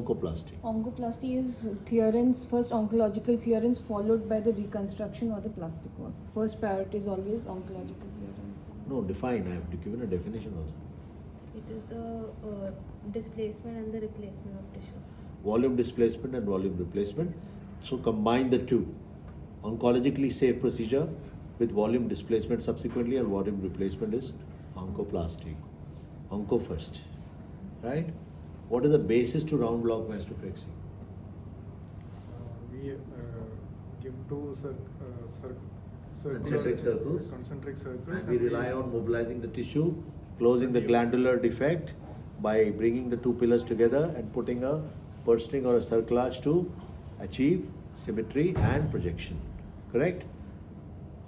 Oncoplasty. Oncoplasty is clearance, first oncological clearance followed by the reconstruction or the plastic work. First priority is always oncological clearance. No, define. I have given a definition also. It is the displacement and the replacement of tissue. Volume displacement and volume replacement. So combine the two. Oncologically safe procedure with volume displacement subsequently, and volume replacement is oncoplasty. Onco first. Right? What is the basis to round block mastopexy? We give two Concentric circles. And we and rely on mobilizing the tissue, closing the glandular defect by bringing the two pillars together and putting a purse string or a cerclage to achieve symmetry and projection. Correct?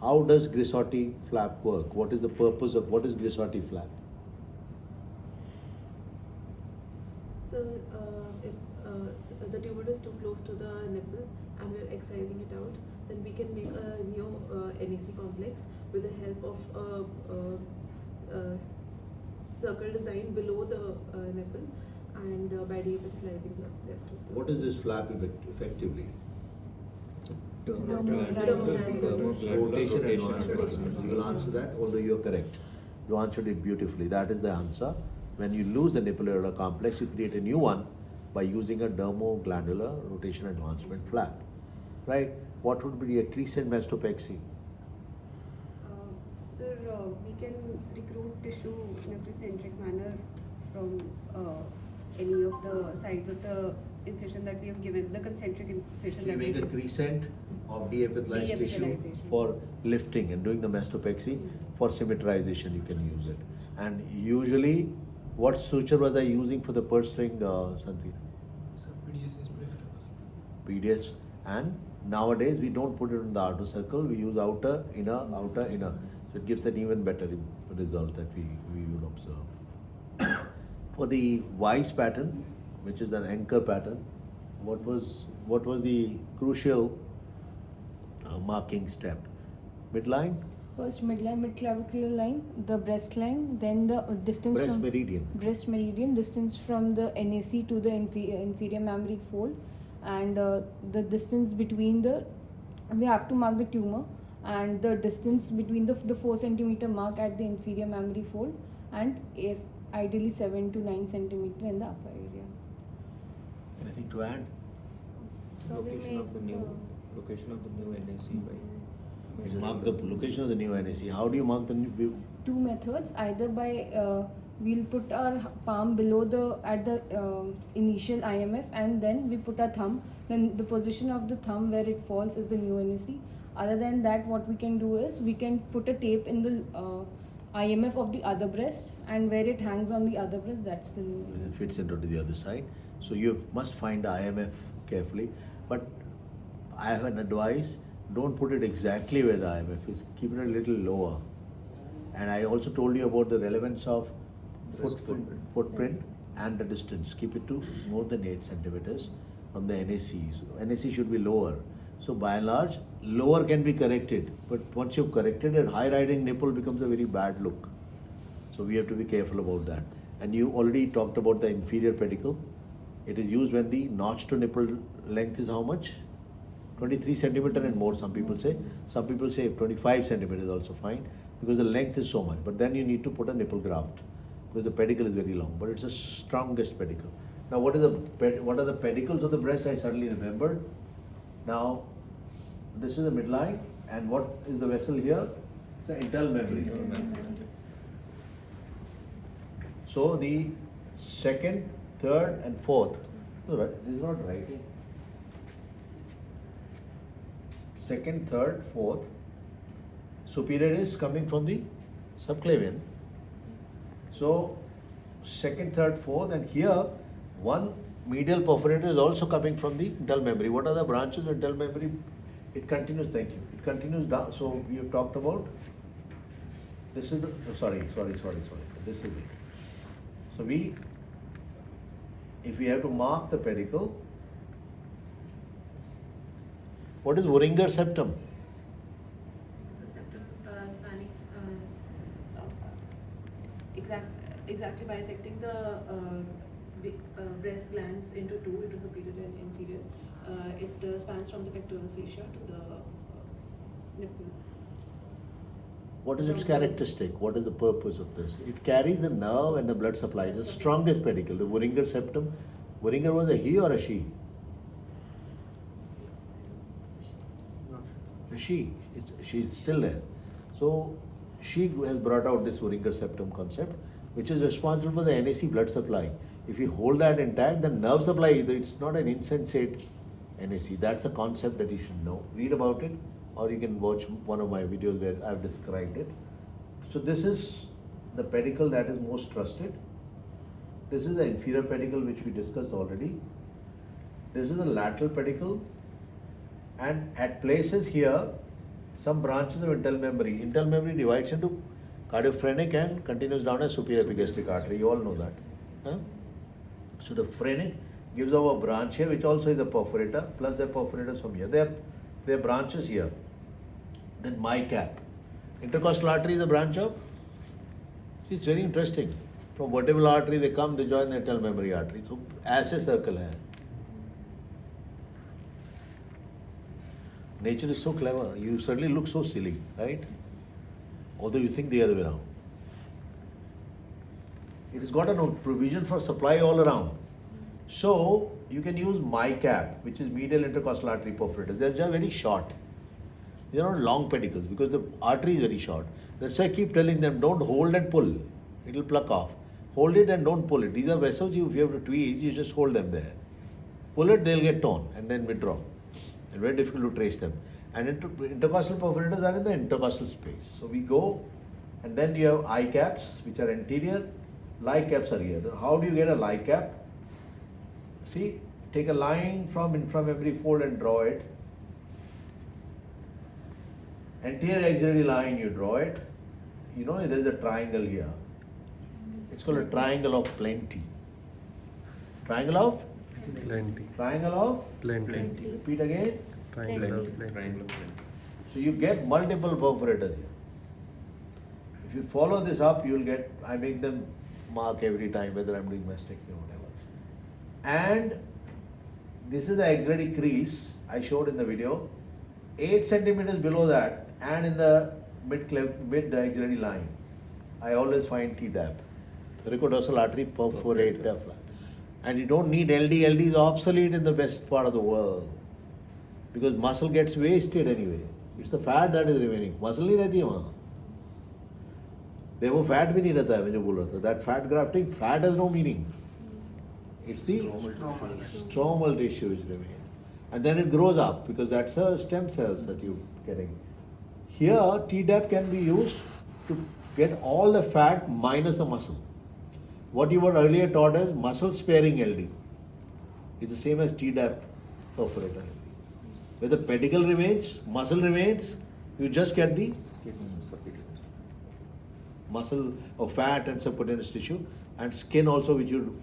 How does Grissotti flap work? What is the purpose of what is Grissotti flap? So, if the tumor is too close to the nipple and we're excising it out, then we can make a new NAC complex with the help of a circle design below the nipple and by deepitalizing the rest of the. What is this flap effectively? Rotation Advancement. You will answer that, although you are correct. You answered it beautifully. That is the answer. When you lose the nipple complex, you create a new one by using a dermoglandular rotation advancement flap. Right? What would be a crescent mastopexy? Sir, we can recruit tissue in a crescentic manner from any of the sides of the incision that we have given, the concentric incision. So you that make we a crescent of deepithelialized tissue Deepithelialization. for lifting and doing the mastopexy. For symmetrization, you can use it. And usually, what suture was I using for the purse string, Sandeep? So PDS is preferable. PDS. And nowadays, we don't put it in the outer circle. We use outer, inner, outer, inner. So it gives an even better result that we would observe. For the Weiss pattern, which is an anchor pattern, what was the crucial marking step? Midline? First midline, mid-clavicular line, the breast line, then the distance Breast from meridian. breast meridian, distance from the NAC to the inferior mammary fold, and the distance between the, we have to mark the tumor, and the distance between the 4 centimeter mark at the inferior mammary fold, and is ideally 7 to 9 centimeter in the upper area. Anything to add? So we Location make of the new NAC by You mark the location of the new NAC. How do you mark the new? Two methods, either by we'll put our palm below the at the initial IMF, and then we put our thumb. Then the position of the thumb where it falls is the new NAC. Other than that, what we can do is we can put a tape in the IMF of the other breast, and where it hangs on the other breast, that's the new It NAC. fits into the other side. So you must find the IMF carefully. But I have an advice. Don't put it exactly where the IMF is. Keep it a little lower. And I also told you about the relevance of footprint and the distance. Keep it to more than 8 centimeters from the NACs. NAC should be lower. So by and large, lower can be corrected. But once you've corrected it, high riding nipple becomes a very bad look. So we have to be careful about that. And you already talked about the inferior pedicle. It is used when the notch to nipple length is how much? 23 centimeter and more, some people say. Some people say 25 centimeters is also fine because the length is so much. But then you need to put a nipple graft because the pedicle is very long. But it's the strongest pedicle. Now, what are the pedicles of the breast? I suddenly remembered. Now, this is the midline, and what is the vessel here? It's the internal memory. So the second, third, and fourth. No, this is not writing. Second, third, fourth. Superior is coming from the subclavian. So second, third, fourth, and here one medial perforator is also coming from the internal memory. What are the branches of internal memory? It continues. Thank you. It continues down. So we have talked about. This is the. Sorry. This is it. So if we have to mark the pedicle, what is Weringer septum? It's a septum spanning exactly bisecting the breast glands into two, into superior and inferior. It spans from the pectoral fascia to the nipple. What is its characteristic? What is the purpose of this? It carries the nerve and the blood supply. It's the strongest pedicle, the Weringer septum. Weringer was a he or a she? A she. She's still there. So she has brought out this Weringer septum concept, which is responsible for the NAC blood supply. If you hold that intact, the nerve supply, it's not an insensate NAC. That's a concept that you should know. Read about it, or you can watch one of my videos where I've described it. So this is the pedicle that is most trusted. This is the inferior pedicle, which we discussed already. This is the lateral pedicle. And at places here, some branches of internal memory. Internal memory divides into cardiophrenic and continues down as superior epigastric artery. You all know that. Huh? So the phrenic gives out a branch here, which also is a perforator, plus the perforators from here. There are branches here. Then MyCap. Intercostal artery is a branch of? See, it's very interesting. From vertebral artery they come, they join the internal memory artery. So, ऐसे circle है. Nature is so clever. You suddenly look so silly, right? Although you think the other way around. It has got a provision for supply all around. So you can use MyCap, which is medial intercostal artery perforators. They're just very short. They're not long pedicles because the artery is very short. That's why I keep telling them, don't hold and pull. It will pluck off. Hold it and don't pull it. These are vessels if you have to tweeze, you just hold them there. Pull it, they'll get torn and then withdraw. It's very difficult to trace them. And intercostal perforators are in the intercostal space. So we go, and then you have eye caps, which are anterior. Lie caps are here. How do you get a lie cap? See, take a line from every fold and draw it. Anterior axillary line, you draw it. You know, there's a triangle here. It's called a triangle of plenty. Triangle of? Plenty. Triangle of? Plenty. Repeat again. Triangle of plenty. Triangle of plenty. So you get multiple perforators here. If you follow this up, you'll get, I make them mark every time whether I'm doing mastectomy or whatever. And this is the axillary crease I showed in the video. 8 centimeters below that and in the mid axillary line, I always find Tdap, thoracodorsal artery perforator flap. And you don't need LD. LD is obsolete in the best part of the world because muscle gets wasted anyway. It's the fat that is remaining. Muscle नहीं रहती है वहाँ. देखो fat भी नहीं रहता है मैं जो बोल रहा था. That fat grafting, fat has no meaning. It's the stromal tissue which remains. And then it grows up because that's a stem cells that you're getting. Here, Tdap can be used to get all the fat minus the muscle. What you were earlier taught as muscle sparing LD is the same as Tdap perforator. Where the pedicle remains, muscle remains, you just get the muscle or fat and subcutaneous tissue and skin also which you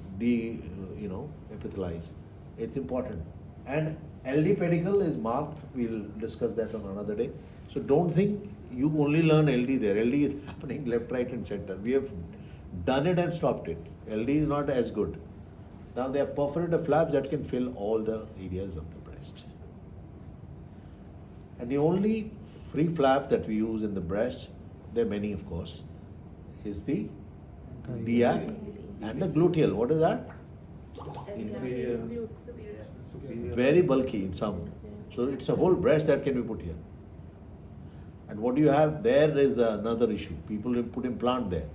epithelize. It's important. And LD pedicle is marked, we'll discuss that on another day. So don't think you only learn LD there. LD is happening left, right and center. We have done it and stopped it. LD is not as good. Now there are perforator flaps that can fill all the areas of the breast. And the only free flap that we use in the breast, there are many of course, is the diap and the gluteal. What is that? Inferior. Superior. Very bulky in some. So it's a whole breast that can be put here. And what you have there is another issue. People will put implant there.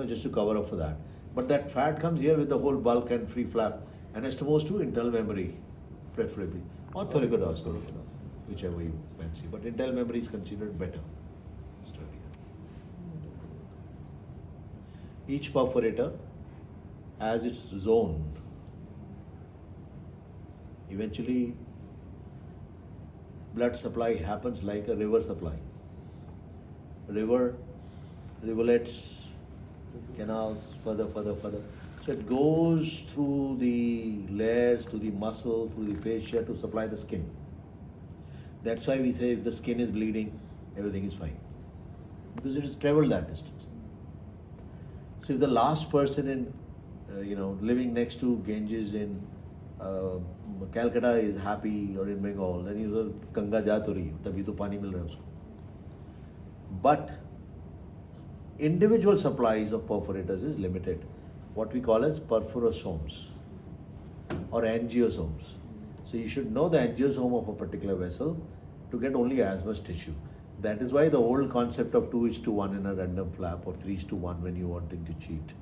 Just to cover up for that. But that fat comes here with the whole bulk and free flap. Anastomose to internal memory, preferably. Or thoracodorsal, whichever you fancy. But internal memory is considered better. Each perforator has its zone. Eventually, blood supply happens like a river supply. Rivulets, canals, further. So it goes through the layers, to the muscle, through the fascia to supply the skin. That's why we say if the skin is bleeding, everything is fine. Because it has traveled that distance. So if the last person in living next to Ganges in Calcutta is happy or in Bengal, then you know Ganga जा तो रही है, तभी तो पानी मिल रहा है उसको. But individual supplies of perforators is limited. What we call as perforasomes or angiosomes. So you should know the angiosome of a particular vessel to get only as much tissue. That is why the old concept of 2:1 in a random flap or 3:1 when you wanting to cheat.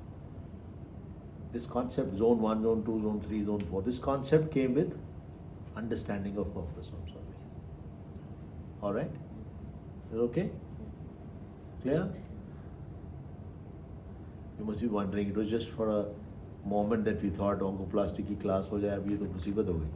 This concept, zone 1, zone 2, zone 3, zone 4, this concept came with understanding of perforasomes only. Alright? Is it okay? Clear? You must be wondering, it was just for a moment that we thought oncoplastic की class हो जाए, अब ये तो मुसीबत हो गई.